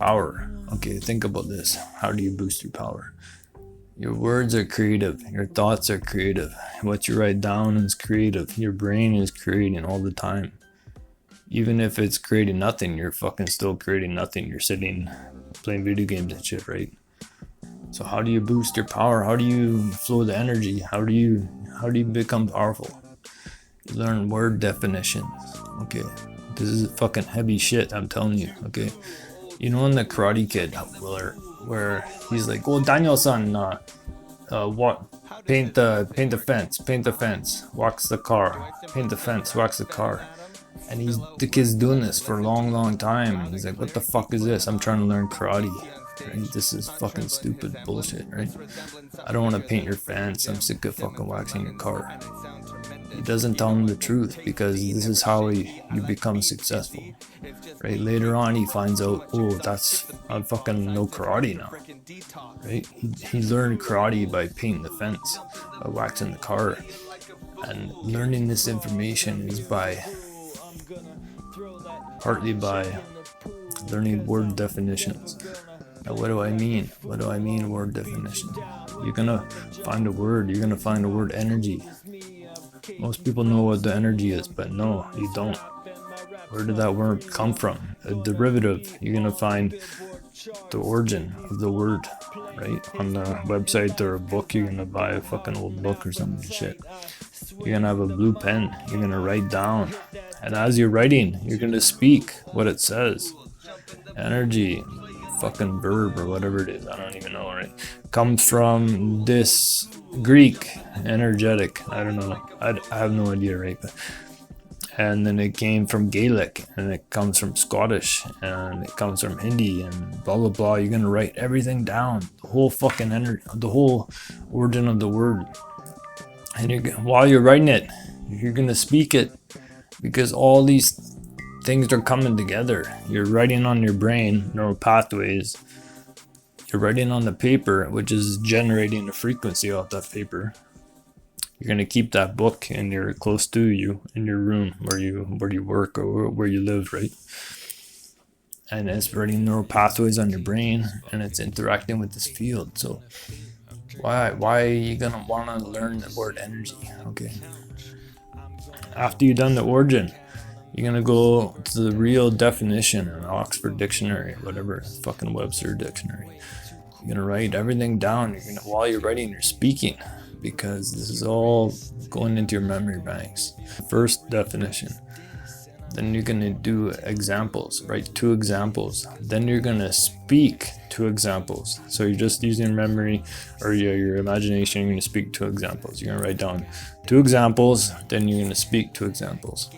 Power. Okay, think about this. How do you boost your power? Your words are creative. Your thoughts are creative. What you write down is creative. Your brain is creating all the time. Even if it's creating nothing, you're fucking still creating nothing. You're sitting playing video games and shit, right? So how do you boost your power? How do you flow the energy? How do you become powerful? You learn word definitions. Okay, this is fucking heavy shit, I'm telling you. Okay, you know in the Karate Kid where he's like, "Oh, Daniel-san, what? Paint the fence, wax the car, paint the fence, wax the car." And the kid's doing this for a long time, and he's like, "What the fuck is this? I'm trying to learn karate. Right? This is fucking stupid bullshit, right? I don't want to paint your fence. I'm sick of fucking waxing your car." He doesn't tell him the truth because this is how you become successful, right? Later on, he finds out, oh, I fucking know karate now, right? He learned karate by painting the fence, by waxing the car, and learning this information is partly by learning word definitions. Now, what do I mean? What do I mean word definition? You're gonna find a word. You're gonna find the word energy. Most people know what the energy is, but no, you don't. Where did that word come from? A derivative. You're gonna find the origin of the word, right? On the website or a book, you're gonna buy a fucking old book or some shit. You're gonna have a blue pen. You're gonna write down. And as you're writing, you're gonna speak what it says. Energy, fucking verb or whatever it is, I don't even know, right? Comes from this Greek, energetic, I don't know, I have no idea, right? And then it came from Gaelic, and it comes from Scottish, and it comes from Hindi, and blah blah blah. You're gonna write everything down, the whole fucking energy, the whole origin of the word. And while you're writing it, you're gonna speak it, because all these things are coming together. You're writing on your brain, neural pathways. You're writing on the paper, which is generating the frequency off that paper. You're gonna keep that book close to you in your room where you work or where you live, right? And it's writing neural pathways on your brain, and it's interacting with this field. So why are you gonna wanna learn the word energy? Okay. After you've done the origin, you're gonna go to the real definition in Oxford Dictionary, whatever, fucking Webster Dictionary. You're gonna write everything down. While you're writing, you're speaking, because this is all going into your memory banks. First definition. Then you're gonna do examples, write 2 examples. Then you're gonna speak 2 examples. So you're just using your memory or your imagination. You're gonna speak 2 examples. You're gonna write down 2 examples. Then you're gonna speak 2 examples.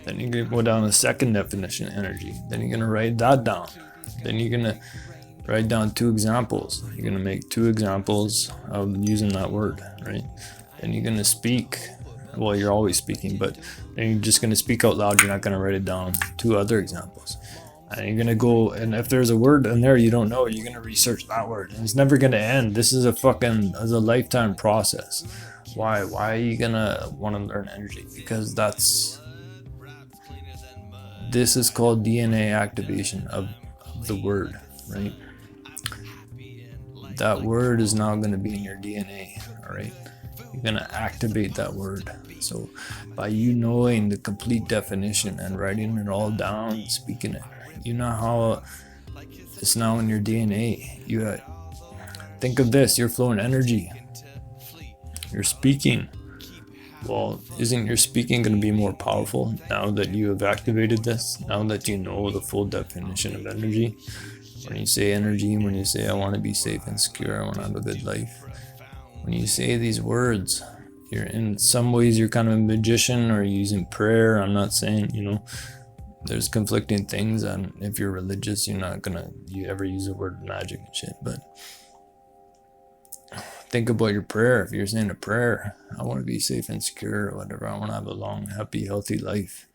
Then you're gonna go down the second definition, energy. Then you're gonna write that down. Then you're gonna write down 2 examples. You're gonna make 2 examples of using that word, right? Then you're gonna speak. Well, you're always speaking, but then you're just gonna speak out loud. You're not gonna write it down. 2 other examples. And you're gonna go, and if there's a word in there you don't know, you're gonna research that word. And it's never gonna end. This is a lifetime process. Why are you gonna want to learn energy? Because this is called DNA activation of the word, right? That word is now going to be in your DNA, all right? You're going to activate that word. So by you knowing the complete definition and writing it all down, speaking it, you know how it's now in your DNA. Think of this, you're flowing energy. You're speaking. Well, isn't your speaking going to be more powerful now that you have activated this? Now that you know the full definition of energy? When you say energy, when you say I want to be safe and secure, I want to have a good life. When you say these words, you're in some ways you're kind of a magician, or you're using prayer. I'm not saying, there's conflicting things, and if you're religious, you're not going to ever use the word magic and shit, but think about your prayer. If you're saying a prayer, I want to be safe and secure, or whatever, I want to have a long, happy, healthy life.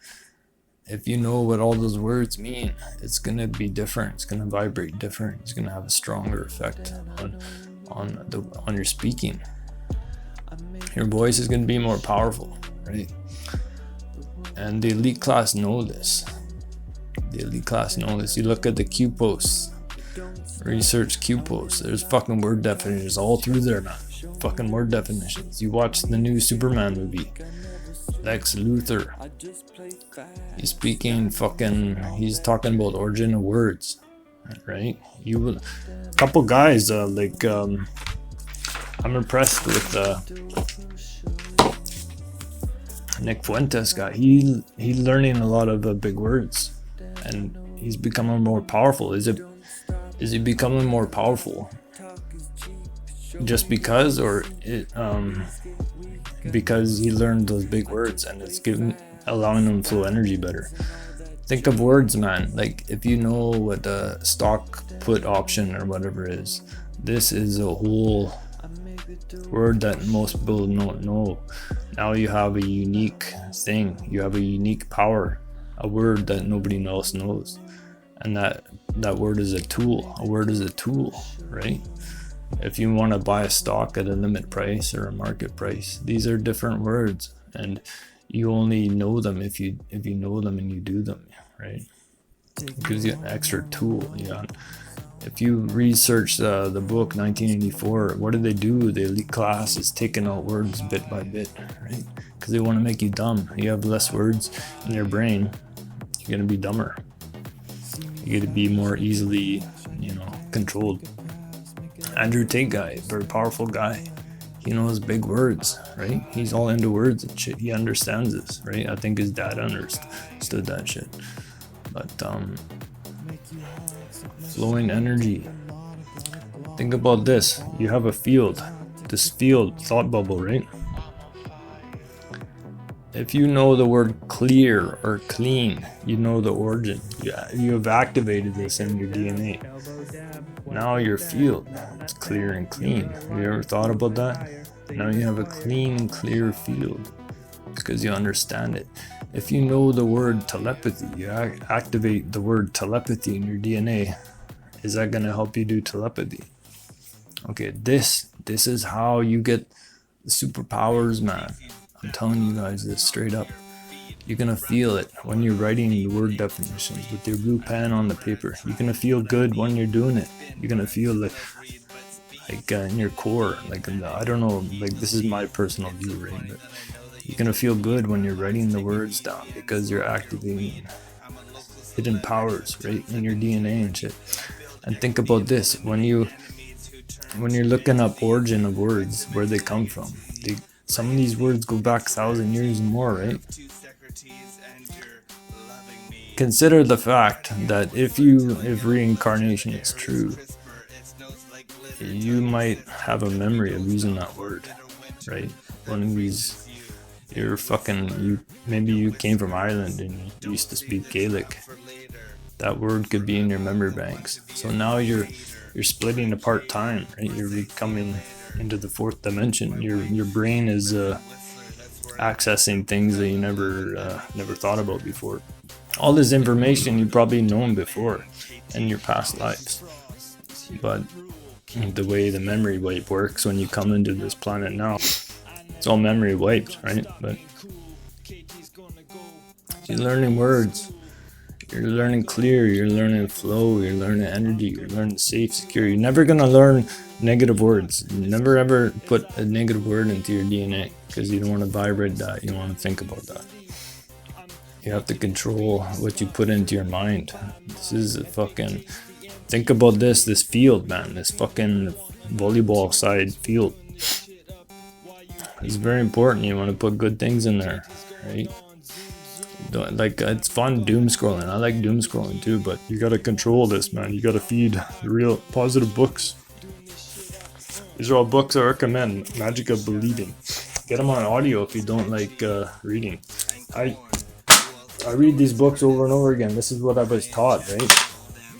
If you know what all those words mean, it's going to be different. It's going to vibrate different. It's going to have a stronger effect on your speaking. Your voice is going to be more powerful, right? And the elite class know this. The elite class know this. You look at the Q posts, research Q posts. There's fucking word definitions all through there, man. Fucking word definitions. You watch the new Superman movie, Lex Luthor. He's speaking he's talking about origin of words, right? A couple guys, I'm impressed with Nick Fuentes guy. He's learning a lot of big words, and he's becoming more powerful. Is he becoming more powerful just because, or because he learned those big words and it's allowing him to flow energy better? Think of words, man. Like, if you know what a stock put option or whatever is, this is a whole word that most people don't know. Now you have a unique thing. You have a unique power, a word that nobody else knows, and that word is a tool. A word is a tool, right? If you want to buy a stock at a limit price or a market price, these are different words, and you only know them if you know them and you do them, right? It gives you an extra tool. Yeah. If you research the book 1984, what do? The elite class is taking out words bit by bit, right? Because they want to make you dumb. You have less words in your brain, you're gonna be dumber. You gotta be more easily, controlled. Andrew Tate guy, very powerful guy. He knows big words, right? He's all into words and shit. He understands this, right? I think his dad understood that shit. But flowing energy. Think about this. You have a field. This field, thought bubble, right? If you know the word clear or clean, you know the origin. You have activated this in your DNA. Now your field is clear and clean. Have you ever thought about that? Now you have a clean, clear field because you understand it. If you know the word telepathy, you activate the word telepathy in your DNA. Is that going to help you do telepathy? Okay, this is how you get the superpowers, man. I'm telling you guys this straight up. You're gonna feel it when you're writing the word definitions with your blue pen on the paper. You're gonna feel good when you're doing it. You're gonna feel like in your core, I don't know, this is my personal view, right? But you're gonna feel good when you're writing the words down because you're activating hidden powers, right, in your DNA and shit. And think about this: when you're looking up origin of words, where they come from. Some of these words go back 1,000 years and more, right? Consider the fact that if reincarnation is true, you might have a memory of using that word, right? One of these, maybe you came from Ireland and you used to speak Gaelic. That word could be in your memory banks. So now you're splitting apart time, right? You're becoming into the fourth dimension. Your brain is accessing things that you never thought about before. All this information you've probably known before in your past lives, but the way the memory wipe works when you come into this planet now, it's all memory wiped, right? But you're learning words. You're learning clear, you're learning flow, you're learning energy, you're learning safe, secure. You're never gonna learn negative words. Never ever put a negative word into your DNA because you don't want to vibrate that. You don't want to think about that. You have to control what you put into your mind. This is think about this field, man. This fucking volleyball side field. It's very important. You want to put good things in there, right? It's fun doom scrolling. I like doom scrolling too, but you gotta control this, man. You gotta feed real positive books. These are all books I recommend. Magic of Believing. Get them on audio if you don't like reading. I read these books over and over again. This is what I was taught, right?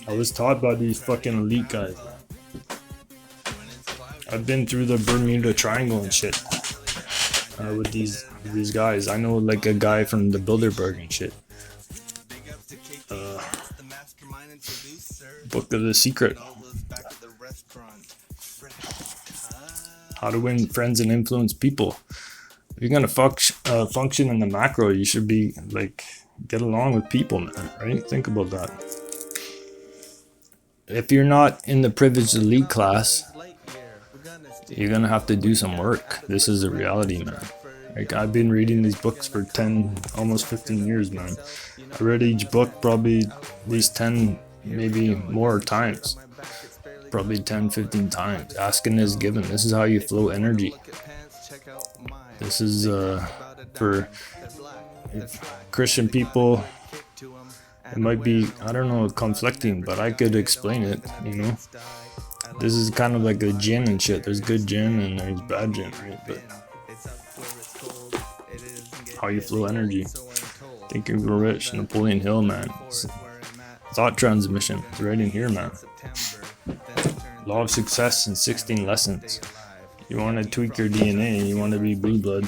I was taught by these fucking elite guys. I've been through the Bermuda Triangle and shit. With these guys. I know a guy from the Bilderberg and shit. Book of the Secret. How to win friends and influence people. If you're gonna function in the macro, you should be get along with people, man, right? Think about that. If you're not in the privileged elite class, you're gonna have to do some work. This is a reality, man. Like, I've been reading these books for 10, almost 15 years, man. I read each book probably at least 10, maybe more times. Probably 10, 15 times. Asking is given. This is how you flow energy. This is for Christian people. It might be, I don't know, conflicting, but I could explain it, you know. This is kind of like a gin and shit. There's good gin and there's bad gin, right? But how you flow energy. Think you grow rich. Napoleon Hill, man. Thought transmission. It's right in here, man. Law of success in 16 lessons. You want to tweak your DNA. You want to be blue blood.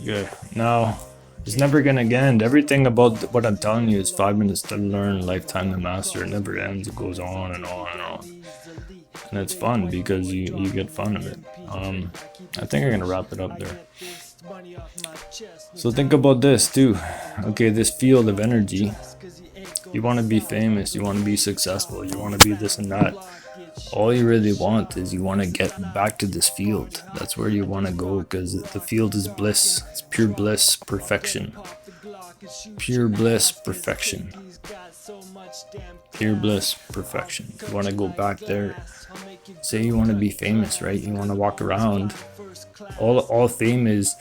Okay. Now, it's never gonna end. Everything about what I'm telling you is 5 minutes to learn, lifetime to master. It never ends. It goes on and on and on. And it's fun because you get fun of it. I think I'm gonna wrap it up there. So think about this too. Okay, this field of energy. You want to be famous. You want to be successful. You want to be this and that. All you really want is you want to get back to this field. That's where you want to go, because the field is bliss. It's pure bliss, perfection. Pure bliss, perfection. Pure bliss, perfection. You want to go back there. Say you want to be famous, right? You want to walk around. All fame is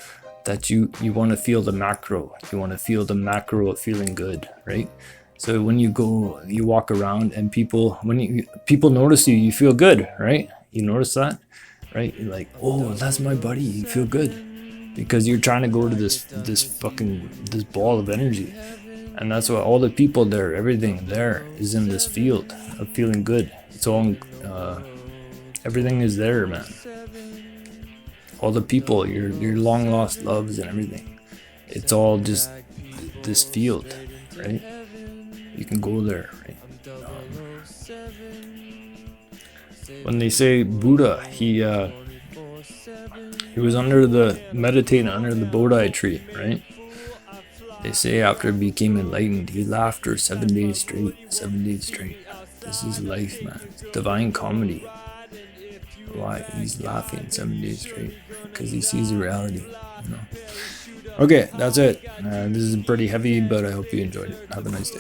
that you want to feel the macro. You want to feel the macro of feeling good, right? So when you walk around and people notice you, you feel good, right? You notice that, right? You're like, oh, that's my buddy. You feel good because you're trying to go to this ball of energy, and that's why all the people there, everything there is in this field of feeling good. It's all, everything is there, man. All the people, your long lost loves and everything. It's all just this field, right? You can go there, right? When they say Buddha, he was meditating under the Bodhi tree, right? They say after he became enlightened, he laughed for 7 days straight. 7 days straight. This is life, man. It's divine comedy. Why he's laughing 7 days straight? Because he sees the reality, you know. Okay, that's it. This is pretty heavy, but I hope you enjoyed it. Have a nice day.